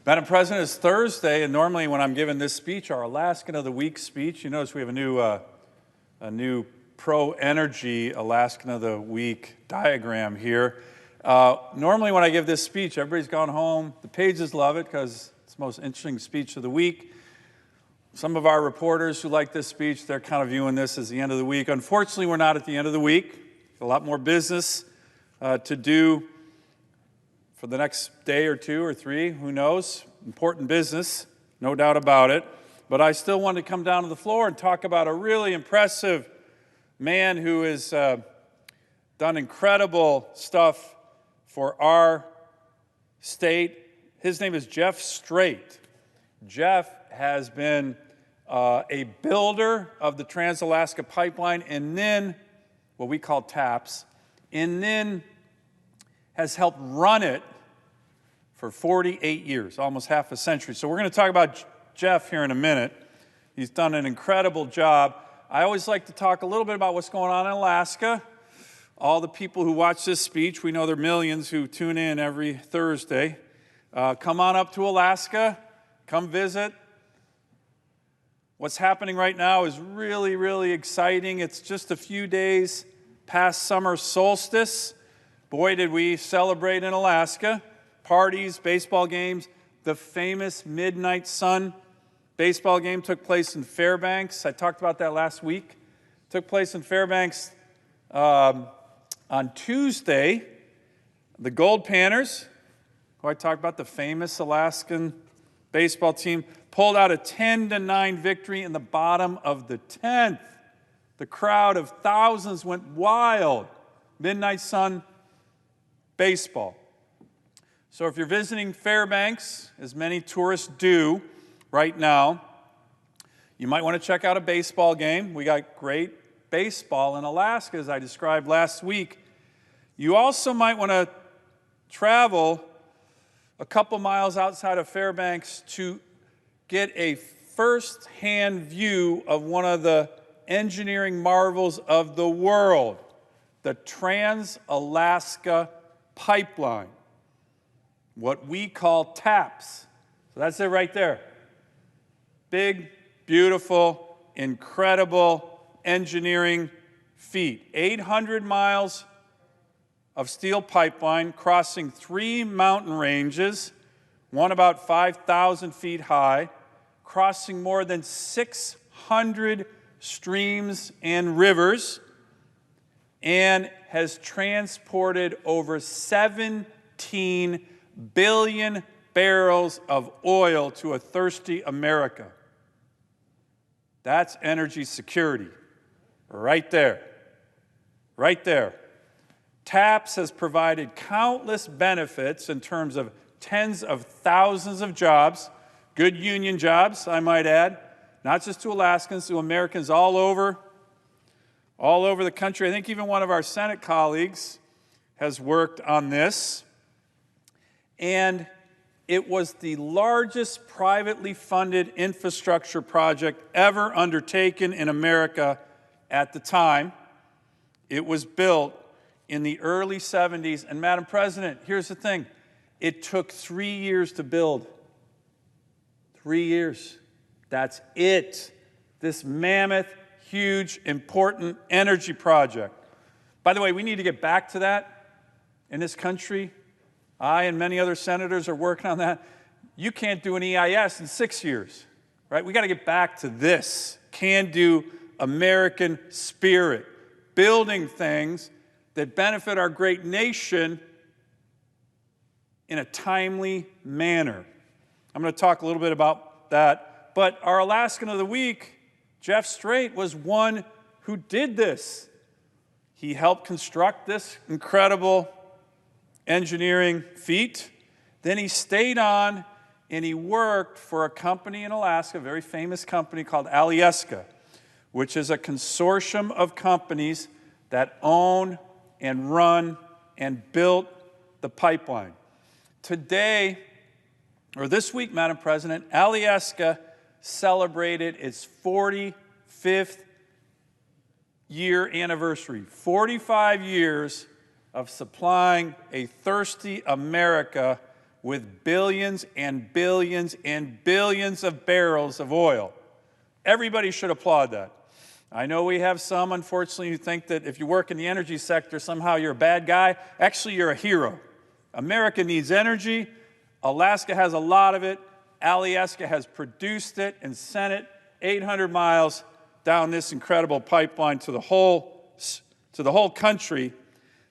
Madam President, it's Thursday, and normally when I'm giving this speech, our Alaskan of the Week speech, you notice we have a new pro-energy Alaskan of the Week diagram here. Normally when I give this speech, everybody's gone home. The pages love it because it's the most interesting speech of the week. Some of our reporters who like this speech, they're kind of viewing this as the end of the week. Unfortunately, we're not at the end of the week. A lot more business to do for the next day or two or three, who knows? Important business, no doubt about it. But I still want to come down to the floor and talk about a really impressive man who has done incredible stuff for our state. His name is Jeff Streit. Jeff has been a builder of the Trans-Alaska Pipeline, and then what we call TAPS, and then has helped run it for 48 years, almost half a century. So we're going to talk about Jeff here in a minute. He's done an incredible job. I always like to talk a little bit about what's going on in Alaska. All the people who watch this speech, we know there are millions who tune in every Thursday. Come on up to Alaska, come visit. What's happening right now is really, really exciting. It's just a few days past summer solstice. Boy, did we celebrate in Alaska. Parties, baseball games. The famous Midnight Sun baseball game took place in Fairbanks. I talked about that last week. Took place in Fairbanks on Tuesday. The Gold Panners, who I talked about, the famous Alaskan baseball team, pulled out a 10-9 victory in the bottom of the 10th. The crowd of thousands went wild. Midnight Sun baseball. So if you're visiting Fairbanks, as many tourists do right now, you might want to check out a baseball game. We got great baseball in Alaska, as I described last week. You also might want to travel a couple miles outside of Fairbanks to get a first-hand view of one of the engineering marvels of the world, the Trans-Alaska Pipeline, what we call TAPS. So that's it right there. Big, beautiful, incredible engineering feat. 800 miles of steel pipeline crossing 3 mountain ranges, one about 5,000 feet high, crossing more than 600 streams and rivers, and has transported over 17 billion barrels of oil to a thirsty America. That's energy security, right there, right there. TAPS has provided countless benefits in terms of tens of thousands of jobs, good union jobs, I might add, not just to Alaskans, to Americans all over the country. I think even one of our Senate colleagues has worked on this. And it was the largest privately funded infrastructure project ever undertaken in America at the time. It was built in the early 70s. And Madam President, here's the thing. It took 3 years to build. 3 years. That's it. This mammoth, huge, important energy project. By the way, we need to get back to that in this country. I and many other senators are working on that. You can't do an EIS in 6 years, right? We got to get back to this can-do American spirit, building things that benefit our great nation in a timely manner. I'm going to talk a little bit about that. But our Alaskan of the Week, Jeff Streit, was one who did this. He helped construct this incredible engineering feat. Then he stayed on and he worked for a company in Alaska, a very famous company called Alaskan, which is a consortium of companies that own and run and built the pipeline. Today, or this week, Madam President, Alaskan celebrated its 45th year anniversary, 45 years of supplying a thirsty America with billions and billions and billions of barrels of oil. Everybody should applaud that. I know we have some, unfortunately, who think that if you work in the energy sector, somehow you're a bad guy. Actually, you're a hero. America needs energy. Alaska has a lot of it. Alaska has produced it and sent it 800 miles down this incredible pipeline to the whole country.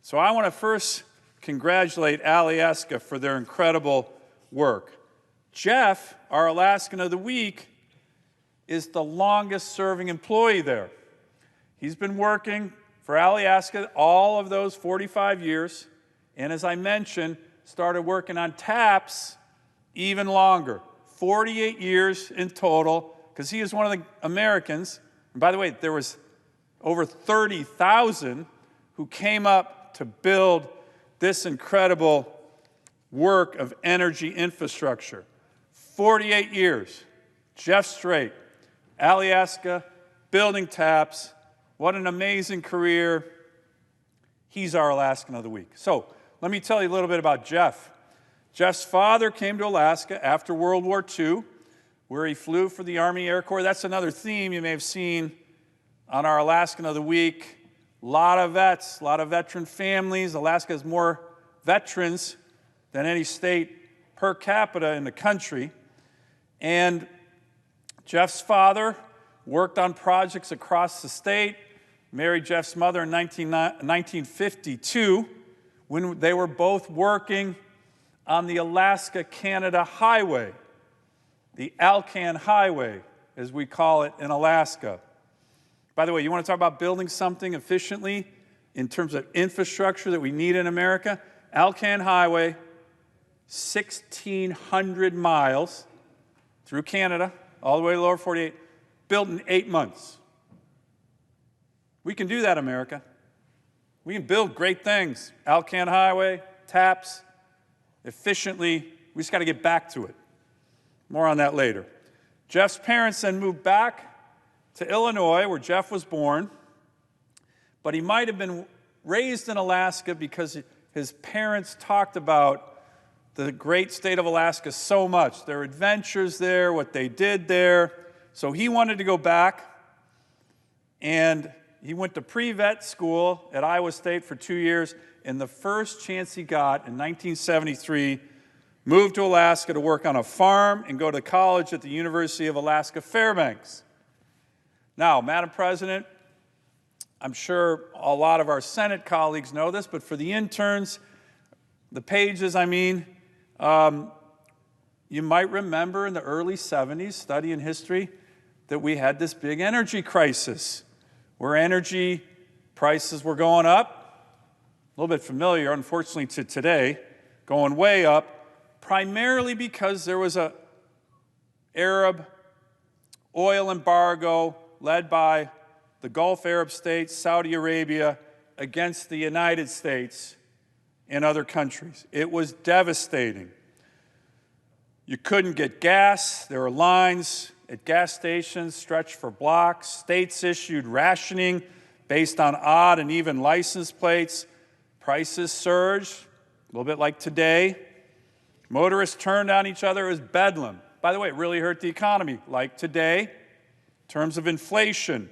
So I want to first congratulate Alaska for their incredible work. Jeff, our Alaskan of the Week, is the longest serving employee there. He's been working for Alaska all of those 45 years, and as I mentioned, started working on taps even longer, 48 years in total, because he is one of the Americans. And by the way, there was over 30,000 who came up to build this incredible work of energy infrastructure. 48 years, Jeff Streit, Alaska, building taps. What an amazing career. He's our Alaskan of the Week. So let me tell you a little bit about Jeff. Jeff's father came to Alaska after World War II, where he flew for the Army Air Corps. That's another theme you may have seen on our Alaskan of the Week. A lot of vets, a lot of veteran families. Alaska has more veterans than any state per capita in the country. And Jeff's father worked on projects across the state, married Jeff's mother in 1952 when they were both working on the Alaska-Canada Highway, the Alcan Highway, as we call it in Alaska. By the way, you want to talk about building something efficiently in terms of infrastructure that we need in America? Alcan Highway, 1,600 miles through Canada, all the way to the lower 48, built in 8 months. We can do that, America. We can build great things. Alcan Highway, taps, efficiently. We just got to get back to it. More on that later. Jeff's parents then moved back to Illinois, where Jeff was born, but he might have been raised in Alaska because his parents talked about the great state of Alaska so much, their adventures there, what they did there. So he wanted to go back, and he went to pre-vet school at Iowa State for 2 years, and the first chance he got in 1973, moved to Alaska to work on a farm and go to college at the University of Alaska Fairbanks. Now, Madam President, I'm sure a lot of our Senate colleagues know this, but for the interns, the pages, you might remember in the early 70s, studying history, that we had this big energy crisis where energy prices were going up, a little bit familiar, unfortunately, to today, going way up, primarily because there was an Arab oil embargo led by the Gulf Arab states, Saudi Arabia, against the United States and other countries. It was devastating. You couldn't get gas. There were lines at gas stations stretched for blocks. States issued rationing based on odd and even license plates. Prices surged, a little bit like today. Motorists turned on each other as bedlam. By the way, it really hurt the economy, like today, in terms of inflation.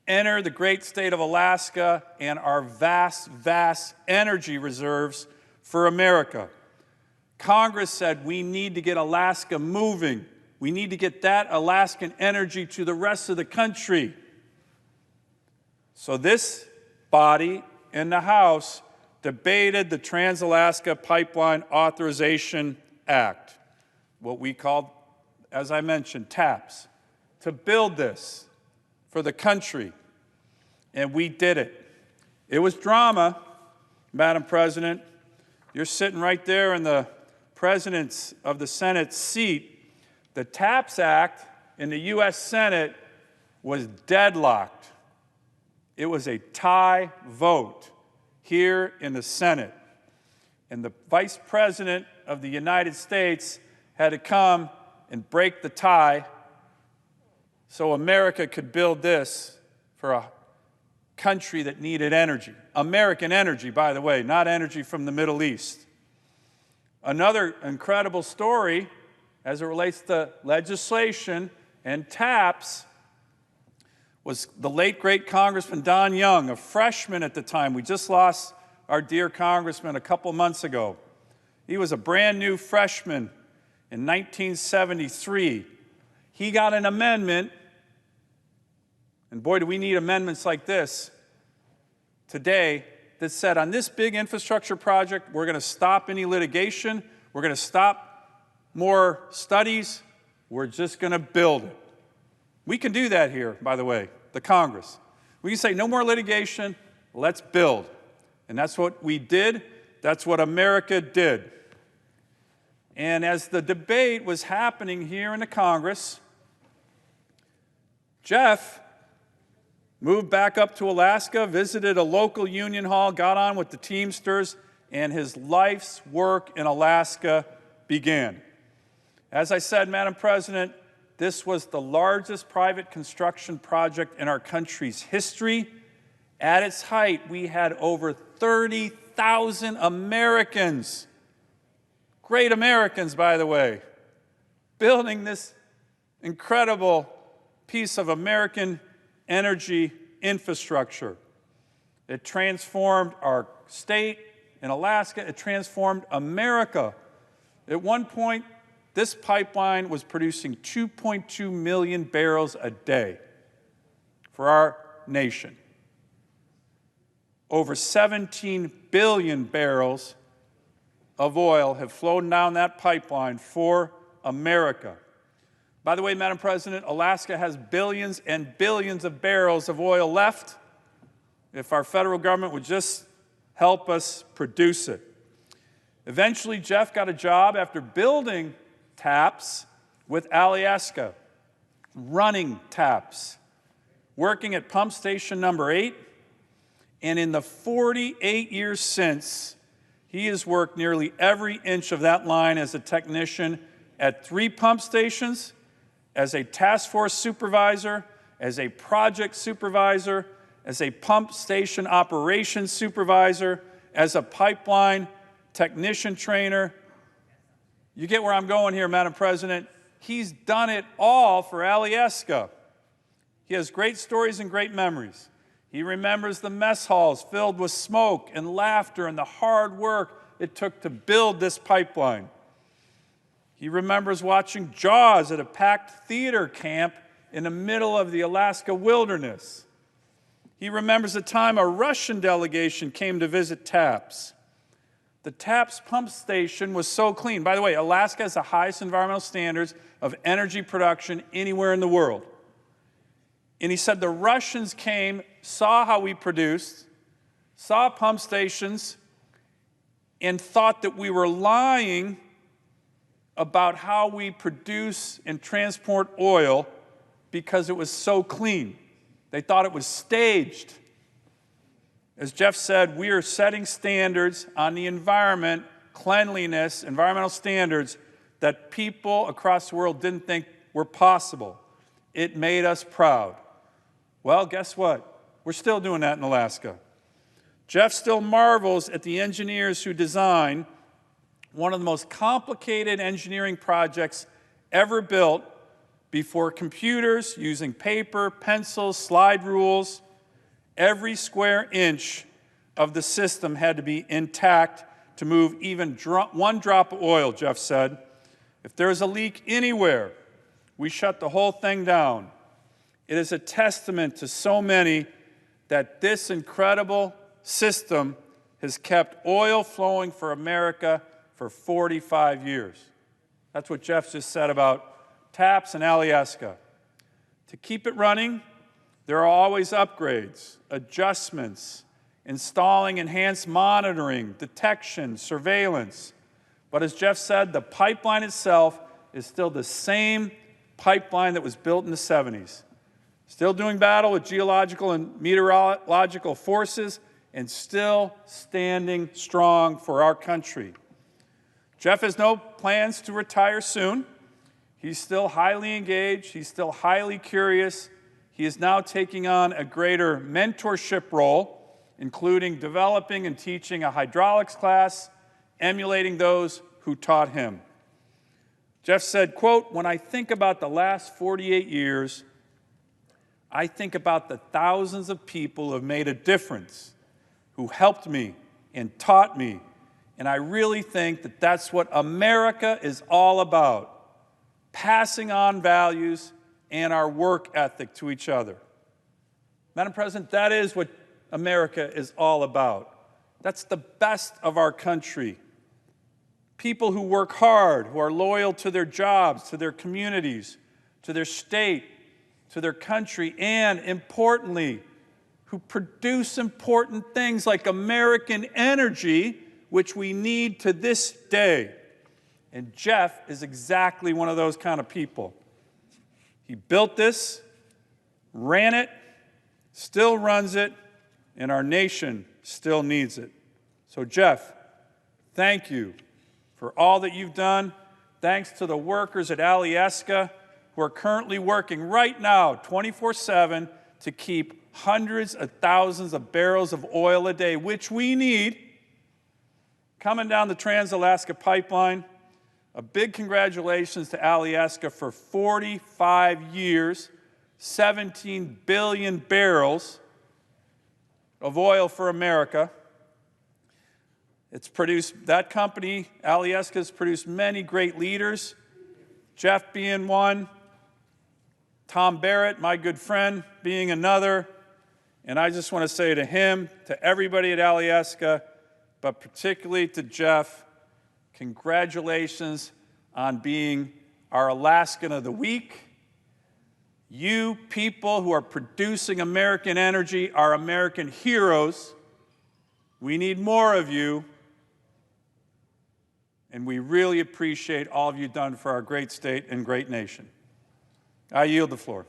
Enter the great state of Alaska and our vast, vast energy reserves for America. Congress said we need to get Alaska moving. We need to get that Alaskan energy to the rest of the country. So this body in the House debated the Trans-Alaska Pipeline Authorization Act, what we called, as I mentioned, TAPS, to build this for the country, and we did it. It was drama, Madam President. You're sitting right there in the President of the Senate seat. The TAPS Act in the U.S. Senate was deadlocked. It was a tie vote here in the Senate. And the Vice President of the United States had to come and break the tie so America could build this for a country that needed energy. American energy, by the way, not energy from the Middle East. Another incredible story as it relates to legislation and TAPS was the late, great Congressman Don Young, a freshman at the time. We just lost our dear congressman a couple months ago. He was a brand new freshman in 1973. He got an amendment, and boy, do we need amendments like this today, that said on this big infrastructure project, we're going to stop any litigation, we're going to stop more studies, we're just going to build it. We can do that here, by the way, the Congress. We can say no more litigation, let's build. And that's what we did, that's what America did. And as the debate was happening here in the Congress, Jeff moved back up to Alaska, visited a local union hall, got on with the Teamsters, and his life's work in Alaska began. As I said, Madam President, this was the largest private construction project in our country's history. At its height, we had over 30,000 Americans, great Americans, by the way, building this incredible piece of American energy infrastructure. It transformed our state in Alaska. It transformed America. At one point, this pipeline was producing 2.2 million barrels a day for our nation. Over 17 billion barrels of oil have flowed down that pipeline for America. By the way, Madam President, Alaska has billions and billions of barrels of oil left if our federal government would just help us produce it. Eventually, Jeff got a job after building TAPS with Alaska, running TAPS, working at pump station number 8, and in the 48 years since, he has worked nearly every inch of that line as a technician at 3 pump stations, as a task force supervisor, as a project supervisor, as a pump station operations supervisor, as a pipeline technician trainer. You get where I'm going here, Madam President. He's done it all for Alaska. He has great stories and great memories. He remembers the mess halls filled with smoke and laughter and the hard work it took to build this pipeline. He remembers watching Jaws at a packed theater camp in the middle of the Alaska wilderness. He remembers a time a Russian delegation came to visit TAPS. The TAPS pump station was so clean. By the way, Alaska has the highest environmental standards of energy production anywhere in the world. And he said the Russians came, saw how we produced, saw pump stations, and thought that we were lying about how we produce and transport oil because it was so clean. They thought it was staged. As Jeff said, we are setting standards on the environment, cleanliness, environmental standards that people across the world didn't think were possible. It made us proud. Well, guess what? We're still doing that in Alaska. Jeff still marvels at the engineers who designed one of the most complicated engineering projects ever built before computers, using paper, pencils, slide rules. Every square inch of the system had to be intact to move even one drop of oil, Jeff said. If there's a leak anywhere, we shut the whole thing down. It is a testament to so many that this incredible system has kept oil flowing for America for 45 years. That's what Jeff just said about TAPS and Alaska. To keep it running, there are always upgrades, adjustments, installing enhanced monitoring, detection, surveillance. But as Jeff said, the pipeline itself is still the same pipeline that was built in the 70s. Still doing battle with geological and meteorological forces and still standing strong for our country. Jeff has no plans to retire soon. He's still highly engaged. He's still highly curious. He is now taking on a greater mentorship role, including developing and teaching a hydraulics class, emulating those who taught him. Jeff said, quote, "When I think about the last 48 years, I think about the thousands of people who have made a difference, who helped me and taught me, and I really think that that's what America is all about, passing on values and our work ethic to each other." Madam President, that is what America is all about. That's the best of our country. People who work hard, who are loyal to their jobs, to their communities, to their state, to their country, and importantly, who produce important things like American energy, which we need to this day. And Jeff is exactly one of those kind of people. He built this, ran it, still runs it, and our nation still needs it. So Jeff, thank you for all that you've done. Thanks to the workers at Alaskan who are currently working right now 24/7 to keep hundreds of thousands of barrels of oil a day, which we need, coming down the Trans-Alaska Pipeline. A big congratulations to Alaskan for 45 years, 17 billion barrels of oil for America. It's produced, that company, Alaskan, has produced many great leaders, Jeff being one, Tom Barrett, my good friend, being another. And I just want to say to him, to everybody at Alaskan, but particularly to Jeff, congratulations on being our Alaskan of the Week. You people who are producing American energy are American heroes. We need more of you. And we really appreciate all of you've done for our great state and great nation. I yield the floor.